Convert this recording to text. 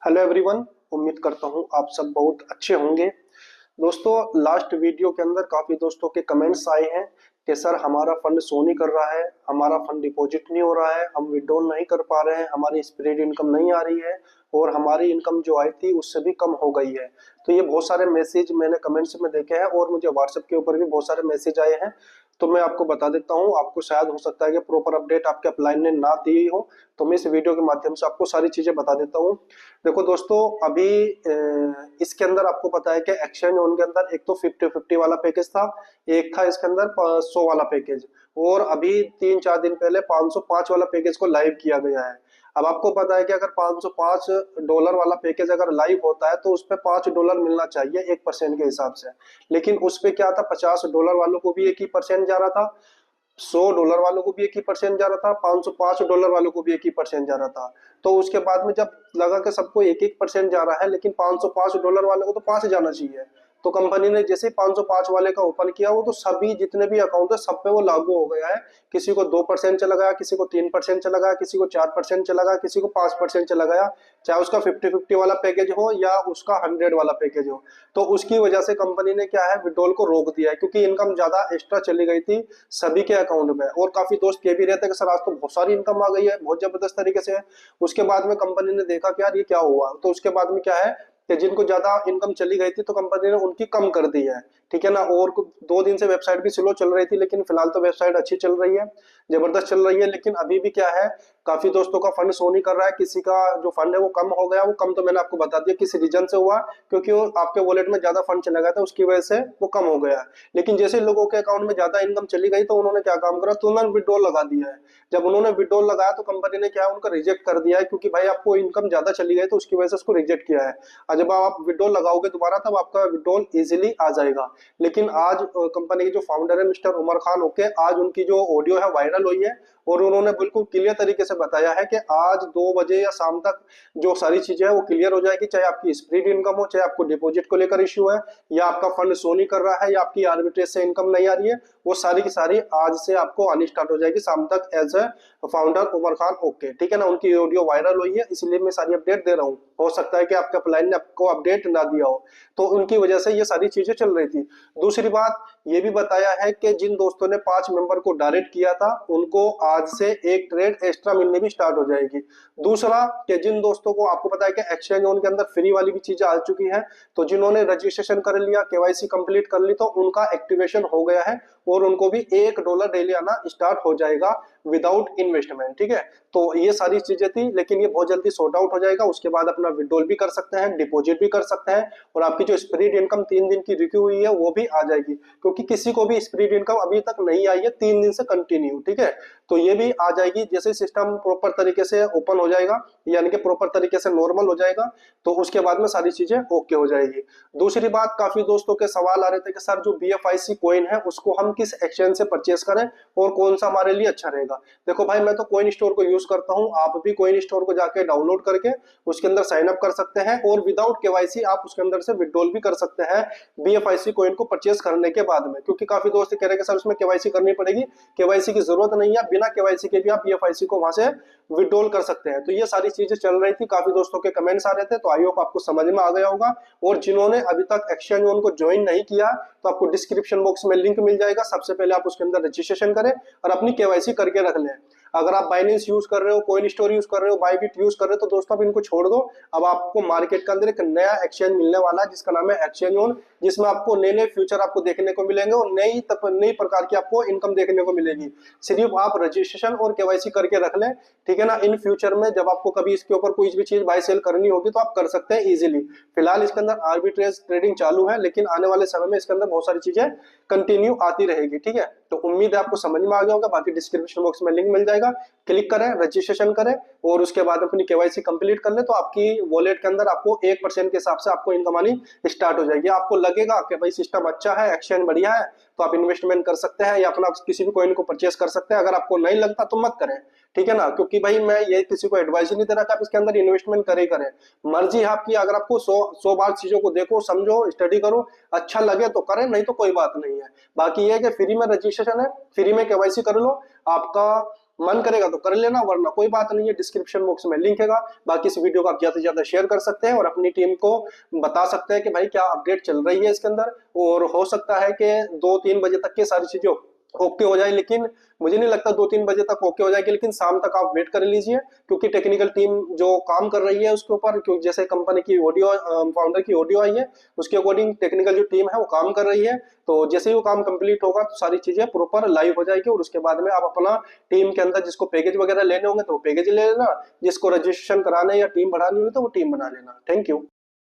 Hello everyone. उम्मीद करता हूँ आप सब बहुत अच्छे होंगे। दोस्तों, लास्ट वीडियो के अंदर काफी दोस्तों के कमेंट्स आए हैं कि सर हमारा फंड शो नहीं कर रहा है, हमारा फंड डिपॉजिट नहीं हो रहा है, हम विड्रॉल नहीं कर पा रहे हैं, हमारी स्प्रेड इनकम नहीं आ रही है और हमारी इनकम जो आई थी उससे भी कम हो गई है। तो ये बहुत सारे मैसेज मैंने कमेंट्स में देखे हैं और मुझे व्हाट्सएप के ऊपर भी बहुत सारे मैसेज आए हैं। तो मैं आपको बता देता हूँ, आपको शायद हो सकता है कि प्रॉपर अपडेट आपके अपलाइन ने ना दी हो, तो मैं इस वीडियो के माध्यम से आपको सारी चीजें बता देता हूँ। देखो दोस्तों, अभी इसके अंदर आपको पता है कि एक्सचेंज ऑन के अंदर एक तो 50-50 वाला पैकेज था, एक था इसके अंदर 100 वाला पैकेज, और अभी 3-4 दिन पहले 505 वाला पैकेज को लाइव किया गया है। अब आपको पता है कि अगर $505 वाला पैकेज अगर लाइव होता है तो उस पर $5 मिलना चाहिए 1% के हिसाब से। लेकिन उस पे क्या था, $50 वालों को भी 1% जा रहा था, $100 वालों को भी 1% जा रहा था, $505 वालों को भी 1% जा रहा था। तो उसके बाद में जब लगा कि सबको 1% जा रहा है, लेकिन $505 वाले को तो 5 जाना चाहिए, तो कंपनी ने जैसे 505 वाले का ओपन किया, वो तो सभी जितने भी अकाउंट है सब पे वो लागू हो गया है। किसी को 2% चला गया, किसी को 3% चला गया, किसी को 4% चला गया, किसी को 5% चला गया, चाहे उसका 50-50 वाला पैकेज हो या उसका 100 वाला पैकेज हो। तो उसकी वजह से कंपनी ने क्या है, विड्रॉल को रोक दिया है, क्योंकि इनकम ज्यादा एक्स्ट्रा चली गई थी सभी के अकाउंट में। और काफी दोस्त कह भी रहते हैं कि सर आज तो बहुत सारी इनकम आ गई है, बहुत जबरदस्त तरीके से है। उसके बाद में कंपनी ने देखा कि यार ये क्या हुआ, तो उसके बाद में क्या है कि जिनको ज्यादा इनकम चली गई थी तो कंपनी ने उनकी कम कर दी है, ठीक है ना। और 2 दिन से वेबसाइट भी स्लो चल रही थी, लेकिन फिलहाल तो वेबसाइट अच्छी चल रही है, जबरदस्त चल रही है। लेकिन अभी भी क्या है, काफी दोस्तों का फंड शो नहीं कर रहा है, किसी का जो फंड है वो कम हो गया। वो कम तो मैंने आपको बता दिया किस रीजन से हुआ, क्योंकि वो आपके वॉलेट में ज्यादा फंड चला गया था, उसकी वजह से वो कम हो गया। लेकिन जैसे लोगों के अकाउंट में ज्यादा इनकम चली गई तो उन्होंने क्या काम करा, तो उन्होंने विड्रॉल लगा दिया है। जब उन्होंने विड्रॉल लगाया तो कंपनी ने क्या उनका रिजेक्ट कर दिया है, क्योंकि भाई आपको इनकम ज्यादा चली गई तो उसकी वजह से उसको रिजेक्ट किया है। और जब आप विड्रॉल लगाओगे दोबारा तब आपका विड्रॉल इजीली आ जाएगा। लेकिन आज कंपनी के जो फाउंडर है मिस्टर उमर खान ओके, आज उनकी जो ऑडियो है वायरल हुई है और उन्होंने बिल्कुल क्लियर तरीके से बताया है कि आज 2 बजे या शाम तक जो सारी चीजें है वो क्लियर हो जाएगी। चाहे आपकी स्प्रेड इनकम हो, चाहे आपको डिपॉजिट को लेकर इश्यू है, या आपका फंड शो नहीं कर रहा है, या आपकी आर्बिट्रेज से इनकम नहीं आ रही है, वो सारी की सारी आज से आपको आनी स्टार्ट हो जाएगी शाम तक, as a founder Umar Khan okay, ठीक है ना। उनकी ऑडियो वायरल हुई है, इसलिए मैं सारी अपडेट दे रहा हूँ। हो सकता है कि आपके अपलाइन ने आपको अपडेट ना दिया हो, तो उनकी वजह से ये सारी चीजें चल रही थी। दूसरी बात ये भी बताया है कि जिन दोस्तों ने 5 मेंबर को डायरेक्ट किया था उनको आज से एक ट्रेड एक्स्ट्रा मिलने भी स्टार्ट हो जाएगी। दूसरा कि जिन दोस्तों को, आपको पता है कि एक्सचेंज ऑन के अंदर फ्री वाली भी चीजें आ चुकी है, तो जिन्होंने रजिस्ट्रेशन कर लिया, केवाईसी कंप्लीट कर ली, तो उनका एक्टिवेशन हो गया है और उनको भी $1 डेली आना स्टार्ट हो जाएगा विदाउट इन्वेस्टमेंट, ठीक है। तो ये सारी चीजें थी, लेकिन ये बहुत जल्दी सॉर्ट आउट हो जाएगा। उसके बाद अपना विड्रॉल भी कर सकते हैं, डिपॉजिट भी कर सकते हैं, और आपकी जो स्प्रेड इनकम 3 दिन की रुकी हुई है वो भी आ जाएगी, क्योंकि किसी को भी स्प्रेड इनकम अभी तक नहीं आई है 3 दिन से कंटिन्यू, ठीक है। तो ये भी आ जाएगी जैसे सिस्टम प्रॉपर तरीके से ओपन हो जाएगा, यानी कि प्रॉपर तरीके से नॉर्मल हो जाएगा, तो उसके बाद में सारी चीजें ओके हो जाएगी। दूसरी बात, काफी दोस्तों के सवाल आ रहे थे कि सर जो BFIC कॉइन है उसको हम किस एक्सचेंज से परचेस करें और कौन सा हमारे लिए अच्छा रहेगा। देखो भाई, मैं तो कॉइन स्टोर को यूज करता हूं, आप भी कॉइन स्टोर को जाके डाउनलोड करके उसके अंदर साइन अप कर सकते हैं, और विदाउट केवाईसी आप उसके अंदर से विड्रॉल भी कर सकते हैं BFIC कॉइन को परचेस करने के बाद में। क्योंकि काफी दोस्त कह रहे हैं कि सर उसमें केवाईसी करनी पड़ेगी, केवाईसी की जरूरत नहीं है, बिना केवाईसी के भी आप BFIC को वहां से विड्रॉल कर सकते हैं। तो ये सारी चीजें चल रही थी, काफी दोस्तों के कमेंट्स आ रहे थे, तो आई होप आपको समझ में आ गया होगा। और जिन्होंने अभी तक एक्सचेंज ऑन को ज्वाइन नहीं किया, तो आपको डिस्क्रिप्शन बॉक्स में लिंक मिल जाएगा, सबसे पहले आप उसके अंदर रजिस्ट्रेशन करें और अपनी केवाईसी करके रख लें। अगर आप बाइनेंस यूज कर रहे हो, कॉइन स्टोर यूज कर रहे हो, बाइबिट यूज कर रहे हो, तो दोस्तों अब इनको छोड़ दो। अब आपको मार्केट के अंदर एक नया एक्सचेंज मिलने वाला है जिसका नाम है एक्सचेंज ऑन, जिसमें आपको नए नए फ्यूचर आपको देखने को मिलेंगे और नई प्रकार की आपको इनकम देखने को मिलेगी। सिर्फ आप रजिस्ट्रेशन और केवाईसी करके रख लें, ठीक है ना। इन फ्यूचर में जब आपको कभी इसके ऊपर कोई भी चीज बाय सेल करनी होगी तो आप कर सकते हैं इजीली। फिलहाल इसके अंदर आर्बिट्रेज ट्रेडिंग चालू है, लेकिन आने वाले समय में इसके अंदर बहुत सारी चीजें कंटिन्यू आती रहेगी, ठीक है। तो उम्मीद है आपको समझ में आ गया होगा। बाकी डिस्क्रिप्शन बॉक्स में लिंक मिल जाएगा, क्लिक करें, रजिस्ट्रेशन करें और उसके बाद अपनी केवाईसी कंप्लीट कर ले, तो आपकी वॉलेट के अंदर आपको 1% के हिसाब से आपको इनकम आनी स्टार्ट हो जाएगी। आपको लगेगा कि भाई सिस्टम अच्छा है, एक्सचेंज बढ़िया है, तो आप इन्वेस्टमेंट कर सकते हैं या अपना किसी भी कॉइन को परचेस कर सकते हैं। अगर आपको नहीं लगता तो मत करें, ठीक है ना। क्योंकि भाई मैं ये किसी को एडवाइस नहीं दे रहा कि आप इसके अंदर इन्वेस्टमेंट करे करें, मर्जी है आपकी। अगर आपको 100 बार चीजों को देखो, समझो, स्टडी करो, अच्छा लगे तो करें, नहीं तो कोई बात नहीं है। बाकी ये है कि फ्री में रजिस्ट्रेशन है, फ्री में केवाईसी कर लो, आपका मन करेगा तो कर लेना, वरना कोई बात नहीं है, डिस्क्रिप्शन बॉक्स में लिंक है। बाकी इस वीडियो को आप ज्यादा से ज्यादा शेयर कर सकते हैं और अपनी टीम को बता सकते हैं कि भाई क्या अपडेट चल रही है इसके अंदर। और हो सकता है कि 2-3 बजे तक की सारी चीजें ओके हो जाए, लेकिन मुझे नहीं लगता 2-3 बजे तक ओके हो जाएगी, लेकिन शाम तक आप वेट कर लीजिए, क्योंकि टेक्निकल टीम जो काम कर रही है उसके ऊपर, क्योंकि जैसे कंपनी की ऑडियो, फाउंडर की ऑडियो आई है उसके अकॉर्डिंग टेक्निकल जो टीम है वो काम कर रही है। तो जैसे ही वो काम कंप्लीट होगा तो सारी चीजें प्रॉपर लाइव हो जाएगी, और उसके बाद में आप अपना टीम के अंदर जिसको पैकेज वगैरह लेने होंगे तो वो पैकेज ले लेना, जिसको रजिस्ट्रेशन कराना है या टीम बढ़ानी हुई तो वो टीम बना लेना। Thank you.